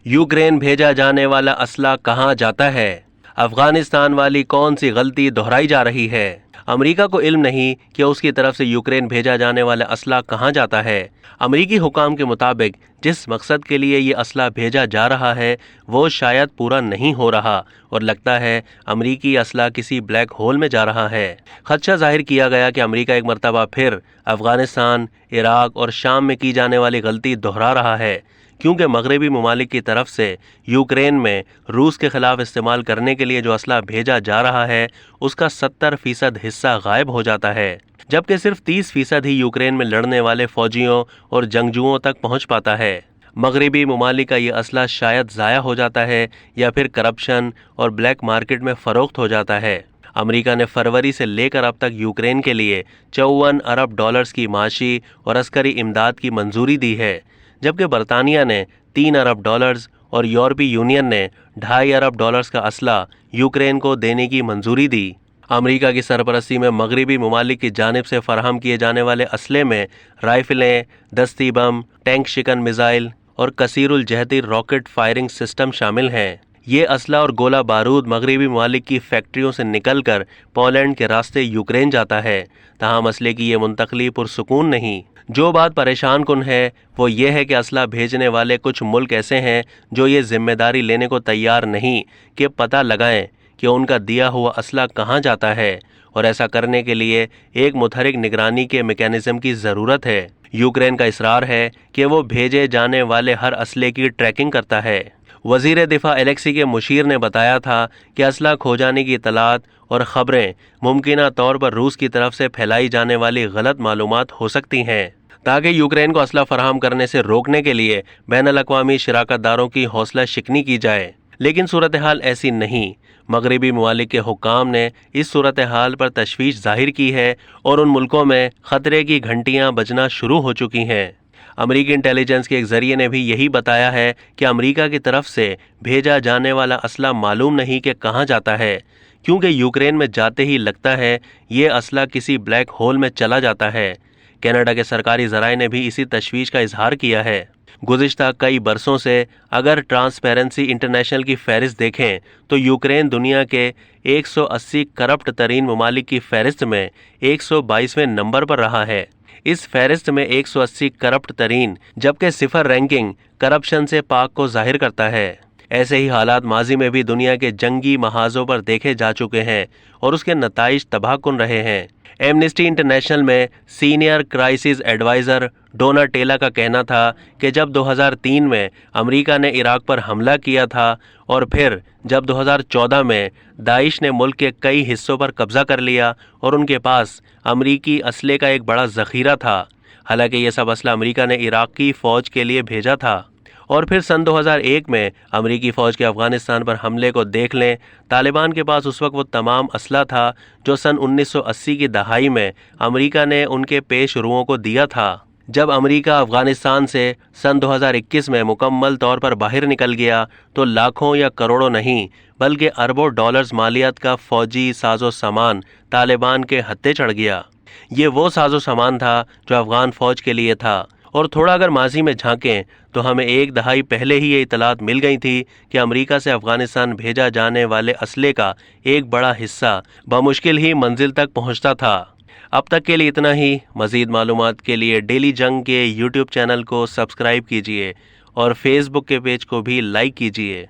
Ukraine भेजा जाने वाला असला कहां जाता है? अफगानिस्तान वाली कौन सी गलती दोहराई जा रही है? अमेरिका को इल्म नहीं कि उसकी तरफ से यूक्रेन भेजा जाने वाला असला कहां जाता है। अमेरिकी हुकाम के मुताबिक जिस मकसद के लिए ये असला भेजा जा रहा है वो शायद पूरा नहीं हो रहा और लगता है अमेरिकी असला किसी ब्लैक होल में जा रहा है। खदशा जाहिर किया गया कि अमेरिका एक मरतबा फिर अफगानिस्तान, इराक और शाम में की जाने वाली गलती दोहरा रहा है, क्योंकि मगरबी ममालिक की तरफ से यूक्रेन में रूस के खिलाफ इस्तेमाल करने के लिए जो असला भेजा जा रहा है उसका 70% हिस्सा गायब हो जाता है, जबकि सिर्फ 30% ही यूक्रेन में लड़ने वाले फौजियों और जंगजुओं तक पहुंच पाता है। मगरबी ममालिक का ये असला शायद ज़ाया हो जाता है या फिर करप्शन और ब्लैक मार्केट में फ़रोख्त हो जाता है। अमेरिका ने फरवरी से लेकर अब तक यूक्रेन के लिए 54 अरब डॉलर्स की माशी और अस्करी इमदाद की मंजूरी दी है, जबकि बरतानिया ने 3 अरब डॉलर्स और यूरोपीय यूनियन ने 2.5 अरब डॉलर्स का असला यूक्रेन को देने की मंजूरी दी। अमेरिका की सरपरस्ती में मगरबी ममालिक की जानिब से फराहम किए जाने वाले असले में राइफलें, दस्ती बम, टैंक शिकन मिसाइल और कसीरुल जहती रॉकेट फायरिंग सिस्टम शामिल हैं। ये असला और गोला बारूद मगरबी ममालिक की फैक्ट्रियों से निकलकर पोलैंड के रास्ते यूक्रेन जाता है। तहां असले की ये मुंतकली पुरसुकून नहीं। जो बात परेशान कुन है वो ये है कि असला भेजने वाले कुछ मुल्क ऐसे हैं जो ये जिम्मेदारी लेने को तैयार नहीं कि पता लगाएं कि उनका दिया हुआ असला कहां जाता है, और ऐसा करने के लिए एक मुतहरिक निगरानी के मैकेनिज्म की ज़रूरत है। यूक्रेन का इसरार है कि वो भेजे जाने वाले हर असले की ट्रैकिंग करता है। वज़ीर दिफा एलेक्सी के मुशीर ने बताया था कि असला खो जाने की इतलात और ख़बरें मुमकिना तौर पर रूस की तरफ से फैलाई जाने वाली गलत मालूमात हो सकती हैं। ताकि यूक्रेन को असला फराहम करने से रोकने के लिए बैनुल-अक़वामी शराकतदारों की हौसला शिकनी की जाए, लेकिन सूरत हाल ऐसी नहीं। मगरबी ममालिक के हुक्काम ने इस सूरत हाल पर तशवीश जाहिर की है और उन मुल्कों में ख़तरे की घंटियां बजना शुरू हो चुकी हैं। अमेरिकी इंटेलिजेंस के एक ज़रिए ने भी यही बताया है कि अमेरिका की तरफ से भेजा जाने वाला असला मालूम नहीं कि कहाँ जाता है, क्योंकि यूक्रेन में जाते ही लगता है ये असला किसी ब्लैक होल में चला जाता है। कनाडा के सरकारी ज़राए ने भी इसी तशवीश का इजहार किया है। गुज़िश्ता कई बरसों से अगर ट्रांसपेरेंसी इंटरनेशनल की फहरिस्त देखें तो यूक्रेन दुनिया के 180 करप्ट तरीन ममालिक की फहरिस्त में 122वें नंबर पर रहा है। इस फहरिस्त में 180 करप्ट तरीन जबकि सिफर रैंकिंग करप्शन से पाक को जाहिर करता है। ऐसे ही हालात माजी में भी दुनिया के जंगी महाजों पर देखे जा चुके हैं और उसके नताइज तबाहकुन रहे हैं। एमनेस्टी इंटरनेशनल में सीनियर क्राइसिस एडवाइज़र डोना टेला का कहना था कि जब 2003 में अमेरिका ने इराक पर हमला किया था और फिर जब 2014 में दाइश ने मुल्क के कई हिस्सों पर कब्जा कर लिया और उनके पास अमेरिकी असले का एक बड़ा ज़ख़ीरा था। हालांकि ये सब असला अमेरिका ने इराकी फ़ौज के लिए भेजा था। और फिर सन 2001 में अमेरिकी फ़ौज के अफ़गानिस्तान पर हमले को देख लें। तालिबान के पास उस वक्त वो तमाम असला था जो सन 1980 की दहाई में अमेरिका ने उनके पेशरुओं को दिया था। जब अमेरिका अफ़गानिस्तान से सन 2021 में मुकम्मल तौर पर बाहर निकल गया तो लाखों या करोड़ों नहीं बल्कि अरबों डॉलर्स मालियत का फ़ौजी साजो सामान तालिबान के हत्थे चढ़ गया। ये वो साजो सामान था जो अफ़गान फ़ौज के लिए था। और थोड़ा अगर माजी में झांकें तो हमें एक दहाई पहले ही ये इतलात मिल गई थी कि अमेरिका से अफ़गानिस्तान भेजा जाने वाले असले का एक बड़ा हिस्सा बमुश्किल ही मंजिल तक पहुंचता था। अब तक के लिए इतना ही। मज़ीद मालूमात के लिए डेली जंग के यूट्यूब चैनल को सब्सक्राइब कीजिए और फेसबुक के पेज को भी लाइक कीजिए।